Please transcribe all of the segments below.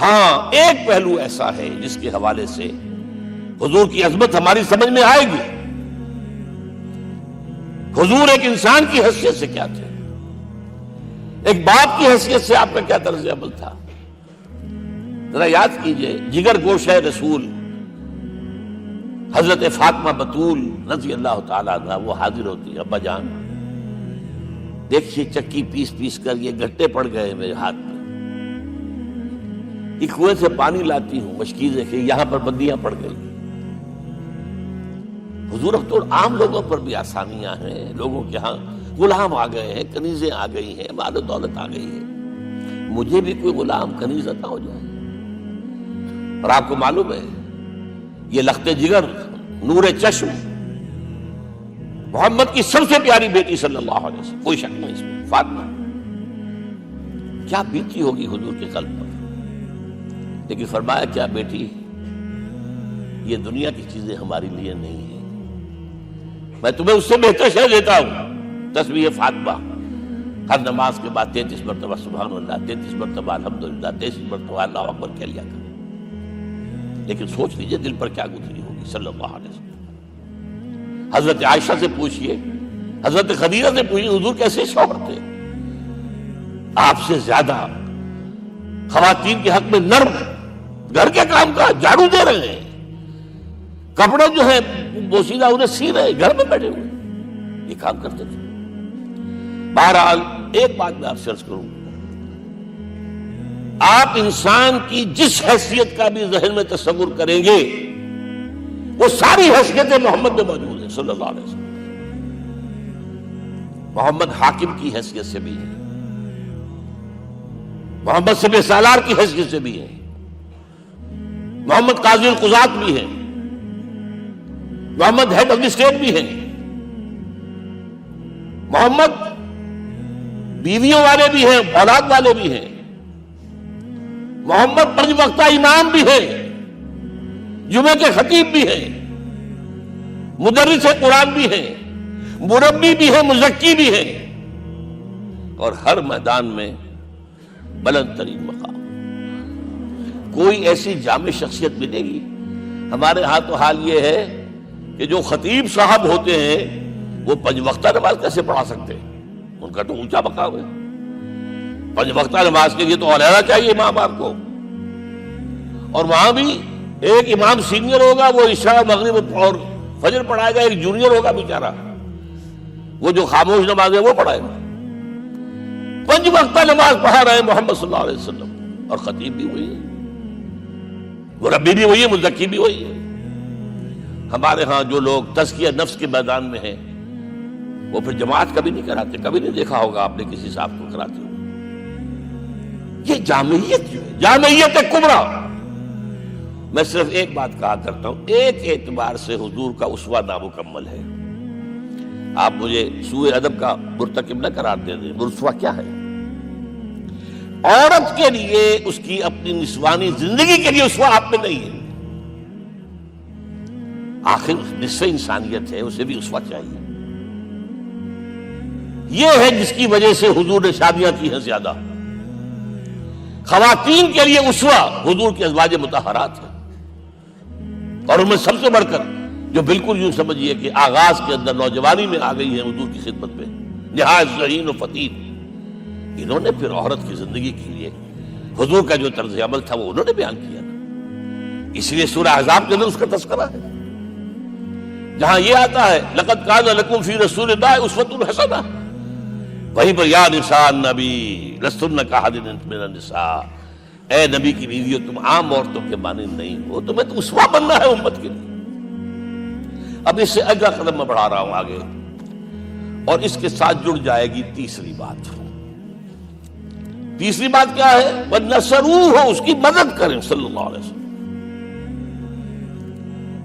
ہاں ایک پہلو ایسا ہے جس کے حوالے سے حضور کی عظمت ہماری سمجھ میں آئے گی. حضور ایک انسان کی حیثیت سے کیا تھے، ایک باپ کی حیثیت سے آپ کا کیا طرز عمل تھا. ذرا یاد کیجئے، جگر گوشہ رسول حضرت فاطمہ بتول رضی اللہ تعالیٰ عنہ وہ حاضر ہوتی ہے، ابا جان دیکھیے چکی پیس پیس کر یہ گھٹے پڑ گئے میرے ہاتھ میں، ایک کنویں سے پانی لاتی ہوں، مشکیزیں کہ یہاں پر بندیاں پڑ گئی. حضور اب تو عام لوگوں پر بھی آسانیاں ہیں، لوگوں کے ہاں غلام آ گئے ہیں، کنیزیں آ گئی ہیں، مال و دولت آ گئی ہے، مجھے بھی کوئی غلام کنیز عطا ہو جائے. اور آپ کو معلوم ہے یہ لخت جگر نور چشم محمد کی سب سے پیاری بیٹی صلی اللہ علیہ وسلم، کوئی شک نہیں اس میں، فاطمہ کیا بیتی ہوگی حضور کے قلب پر. لیکن فرمایا کیا بیٹی، یہ دنیا کی چیزیں ہمارے لیے نہیں ہیں، میں تمہیں اس سے بہتر شے دیتا ہوں. تسبیح فاطمہ ہر نماز کے بعد 33 مرتبہ سبحان اللہ، 33 مرتبہ الحمدللہ، 33 مرتبہ اللہ اکبر کہہ لیا کرو. لیکن سوچ لیجئے دل پر کیا گزری ہوگی صلی اللہ علیہ وسلم. حضرت عائشہ سے پوچھئے، حضرت خدیجہ سے پوچھئے حضور کیسے شوہر تھے، آپ سے زیادہ خواتین کے حق میں نرم، گھر کے کام کا جھاڑو دے رہے ہیں، کپڑے جو ہیں بوسیدہ انہیں سی رہے، گھر میں بیٹھے ہوئے یہ کام کرتے تھے. بہرحال ایک بات میں آپ سے عرض کروں، آپ انسان کی جس حیثیت کا بھی ذہن میں تصور کریں گے وہ ساری حیثیتیں محمد میں موجود ہیں صلی اللہ علیہ وسلم. محمد حاکم کی حیثیت سے بھی ہے، محمد سب سالار کی حیثیت سے بھی ہے، محمد قاضی القضات بھی ہیں، محمد ہیڈ آف دی اسٹیٹ بھی ہیں، محمد بیویوں والے بھی ہیں، اولاد والے بھی ہیں، محمد 5 وقتہ امام بھی ہیں، جمعے کے خطیب بھی ہیں، مدرس قرآن بھی ہیں، مربی بھی ہیں، مزکی بھی ہیں، اور ہر میدان میں بلند ترین مقام. کوئی ایسی جامع شخصیت ملے گی؟ ہمارے ہاں تو حال یہ ہے کہ جو خطیب صاحب ہوتے ہیں وہ 5 وقتہ نماز کیسے پڑھا سکتے ہیں، ان کا تو اونچا مقام ہے. 5 وقتہ نماز کے لیے تو علیحدہ چاہیے امام آپ کو، اور وہاں بھی ایک امام سینئر ہوگا وہ عشاء مغرب اور فجر پڑھائے گا، ایک جونیئر ہوگا بیچارہ وہ جو خاموش نماز ہے وہ پڑھائے گا. 5 وقتہ نماز پڑھا رہے ہیں محمد صلی اللہ علیہ وسلم، اور خطیب بھی وہی ہے، مربی بھی وہی ہے، مزکی بھی وہی ہے. ہمارے ہاں جو لوگ تزکیہ نفس کے میدان میں ہیں وہ پھر جماعت کبھی نہیں کراتے، کبھی نہیں دیکھا ہوگا آپ نے کسی صاحب کو کراتے ہوئے. یہ جامعیت جو ہے، جامعیت کبریٰ. میں صرف ایک بات کہا کرتا ہوں، ایک اعتبار سے حضور کا اسوہ نامکمل ہے. آپ مجھے سوء ادب کا مرتکب نہ قرار دے دیں. اسوہ کیا ہے؟ عورت کے لیے اس کی اپنی نسوانی زندگی کے لیے اسوہ آپ میں نہیں ہے. آخر نصف انسانیت ہے، اسے بھی اسوہ چاہیے. یہ ہے جس کی وجہ سے حضور نے شادیاں کی ہیں زیادہ. خواتین کے لیے اسوہ حضور کے ازواج مطہرات ہیں، اور ان میں سب سے بڑھ کر جو بالکل یوں سمجھیے کہ آغاز کے اندر نوجوانی میں آ گئی ہے حضور کی خدمت میں، نہایت ذہین و فتید. انہوں نے پھر عورت کی زندگی کے لیے حضور کا جو طرز عمل تھا وہ انہوں نے بیان کیا نا. اس لیے سورہ احزاب کے اندر اس کا تذکرہ ہے، جہاں یہ آتا ہے لقد کان لکم فی رسول اللہ اسوۃ حسنہ، وہیں پر یا نساء النبی لستن کاحد من النساء، اے نبی کی بیویوں تم عام عورتوں کے مانند نہیں ہو، تمہیں تو اسوہ بننا ہے امت کے لیے. اب اس سے اگلا قدم میں بڑھا رہا ہوں آگے، اور اس کے ساتھ جڑ جائے گی تیسری بات. تیسری بات کیا ہے؟ وَنَصَرُوهُ، اس کی مدد کریں صلی اللہ علیہ وسلم.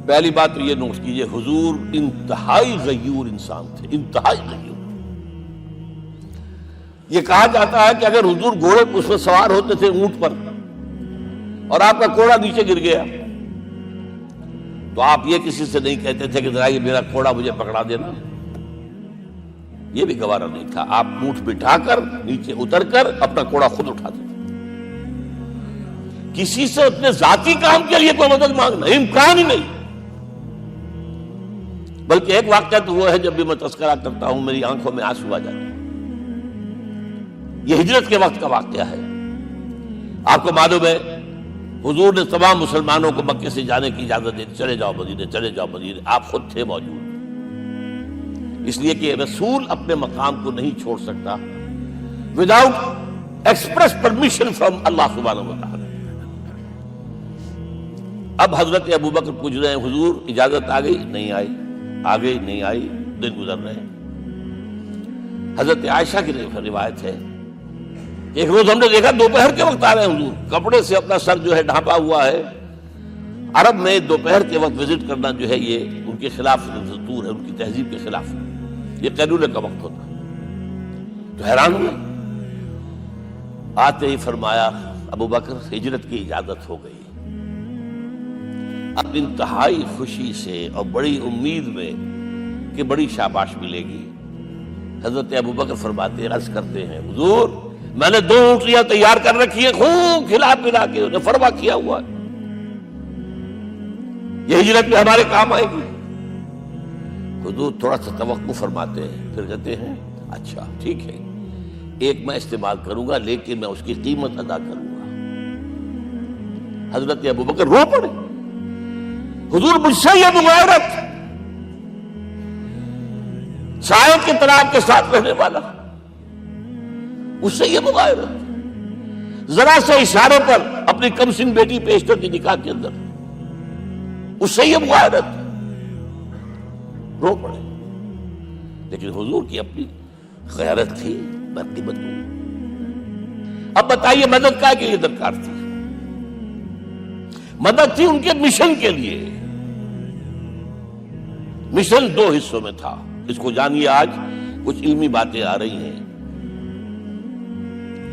پہلی بات تو یہ نوٹ کیجئے، حضور انتہائی غیور انسان تھے، انتہائی غیور. یہ کہا جاتا ہے کہ اگر حضور گھوڑے پر اس میں سوار ہوتے تھے اونٹ پر، اور آپ کا کوڑا نیچے گر گیا تو آپ یہ کسی سے نہیں کہتے تھے کہ ذرا یہ میرا کوڑا مجھے پکڑا دینا، یہ بھی گوارا نہیں تھا. آپ اونٹ بٹھا کر نیچے اتر کر اپنا کوڑا خود اٹھاتے تھے. کسی سے اپنے ذاتی کام کے لیے کوئی مدد مانگنا امکان ہی نہیں. بلکہ ایک واقعہ تو وہ ہے جب بھی میں تذکرہ کرتا ہوں میری آنکھوں میں آنسو آ جاتے ہیں. یہ ہجرت کے وقت کا واقعہ ہے. آپ کو معلوم ہے حضور نے تمام مسلمانوں کو مکے سے جانے کی اجازت دی، چلے جاؤ مدینے، چلے جاؤ مدینے. آپ خود تھے موجود، اس لیے کہ رسول اپنے مقام کو نہیں چھوڑ سکتا وداؤٹ ایکسپریس پرمیشن فرام اللہ سبحانہ وتعالی. اب حضرت ابوبکر پوچھ رہے ہیں حضور اجازت آ گئی؟ نہیں آئی. آ گئی؟ نہیں آئی. دن گزر رہے ہیں. حضرت عائشہ کی روایت ہے ایک روز ہم نے دیکھا دوپہر کے وقت آ رہے ہیں حضور، کپڑے سے اپنا سر جو ہے ڈھانپا ہوا ہے. عرب میں دوپہر کے وقت وزٹ کرنا جو ہے یہ ان کے خلاف دستور ہے، ان کی تہذیب کے خلاف. یہ قیلولے کا وقت ہوتا. تو حیران ہوئے. آتے ہی فرمایا ابوبکر ہجرت کی اجازت ہو گئی. اب انتہائی خوشی سے اور بڑی امید میں کہ بڑی شاباش ملے گی حضرت ابوبکر فرماتے ہیں، عرض کرتے ہیں حضور میں نے 2 اونٹنیاں تیار کر رکھی ہیں، خوب کھلا پلا کے انہیں فرما کیا ہوا ہے، یہ ہجرت میں ہمارے کام آئے گی. حضور تھوڑا سا توقع فرماتے ہیں، پھر کہتے ہیں اچھا ٹھیک ہے، ایک میں استعمال کروں گا لیکن میں اس کی قیمت ادا کروں گا. حضرت ابوبکر رو پڑے. حضور مجھ سے یہ مغایرت، سائے کے طرح کے ساتھ رہنے والا، اس سے یہ مغایرت، ذرا سے اشارے پر اپنی کم سن بیٹی پیش کر دی نکاح کے اندر، اس سے یہ مغایرت. رو پڑے. لیکن حضور کی اپنی غیرت تھی، میں قیمت دوں. اب بتائیے مدد کا کے لیے درکار تھی؟ مدد تھی ان کے مشن کے لیے. مشن 2 حصوں میں تھا. اس کو جانیے، آج کچھ علمی باتیں آ رہی ہیں.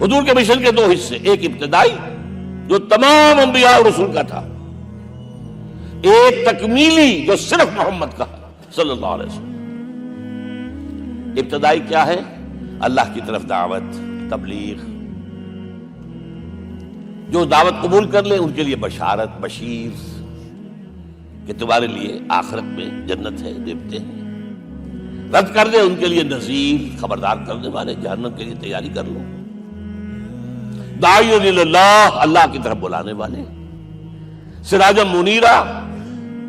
حضور کے مشن کے 2 حصے، ایک ابتدائی جو تمام انبیاء اور رسول کا تھا، ایک تکمیلی جو صرف محمد کا صلی اللہ علیہ وسلم. ابتدائی کیا ہے؟ اللہ کی طرف دعوت، تبلیغ. جو دعوت قبول کر لیں ان کے لیے بشارت، بشیر کہ تمہارے لیے آخرت میں جنت ہے، دیوتے ہیں. رد کر دیں ان کے لیے نذیر، خبردار کرنے والے، جہنم کے لیے تیاری کر لو. داعی اللہ، اللہ کی طرف بلانے والے. سراجا منیرا،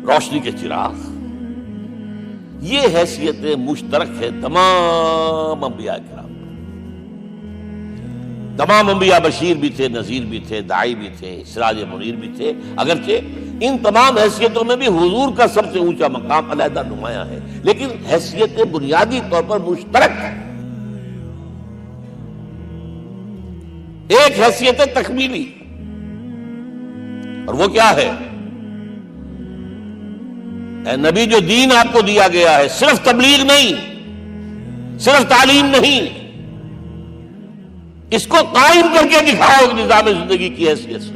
روشنی کے چراغ. یہ حیثیتیں مشترک ہے تمام انبیاء کرام. تمام انبیاء بشیر بھی تھے، نذیر بھی تھے، داعی بھی تھے، سراج منیر بھی تھے. اگرچہ ان تمام حیثیتوں میں بھی حضور کا سب سے اونچا مقام علیحدہ نمایاں ہے، لیکن حیثیتیں بنیادی طور پر مشترک ہیں. ایک حیثیت تکمیلی، اور وہ کیا ہے؟ اے نبی جو دین آپ کو دیا گیا ہے صرف تبلیغ نہیں، صرف تعلیم نہیں، اس کو قائم کر کے دکھاؤ ایک نظام زندگی کی حیثیت سے.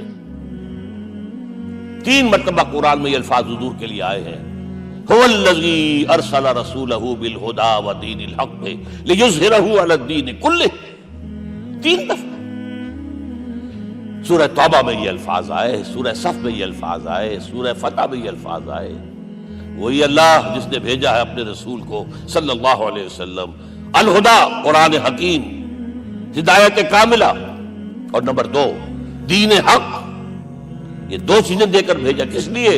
3 مرتبہ قرآن میں یہ الفاظ حضور کے لیے آئے ہیں، هو الذی ارسل رسولہ بالہدی ودین الحق لیظہرہ علی الدین کلہ. 3 دفعہ سورہ توبہ میں یہ الفاظ آئے، سورہ صف میں یہ الفاظ آئے، سورہ فتح میں یہ الفاظ آئے. وہی اللہ جس نے بھیجا ہے اپنے رسول کو صلی اللہ علیہ وسلم. الہدا، قرآن حکیم، ہدایت کاملہ، اور نمبر 2 دین حق. یہ 2 چیزیں دے کر بھیجا. کس لیے؟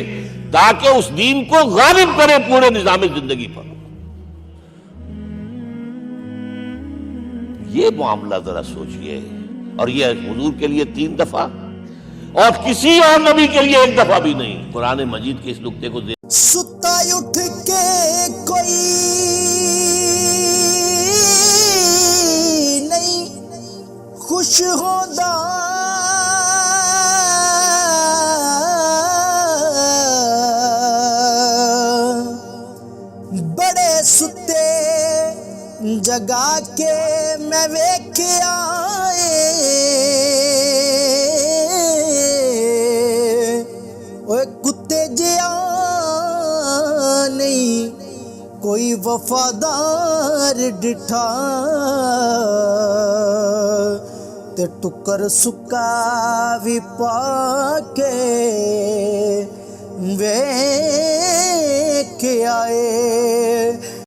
تاکہ اس دین کو غالب کرے پورے نظام زندگی پر. یہ معاملہ ذرا سوچئے. اور یہ حضور کے لیے 3 دفعہ، اور کسی اور نبی کے لیے 1 دفعہ بھی نہیں. قرآن مجید کے اس نقطے کو ستا اٹھ کے کوئی نہیں خوش ہوتا، بڑے ستے جگا کے میں ویکھیا کتے جیا نہیں کوئی وفادار ڈٹھا، ਤੇ ਟੁੱਕਰ ਸੁੱਕਾ ਵੀ ਪਾ ਕੇ ਵੇਖ ਆਏ।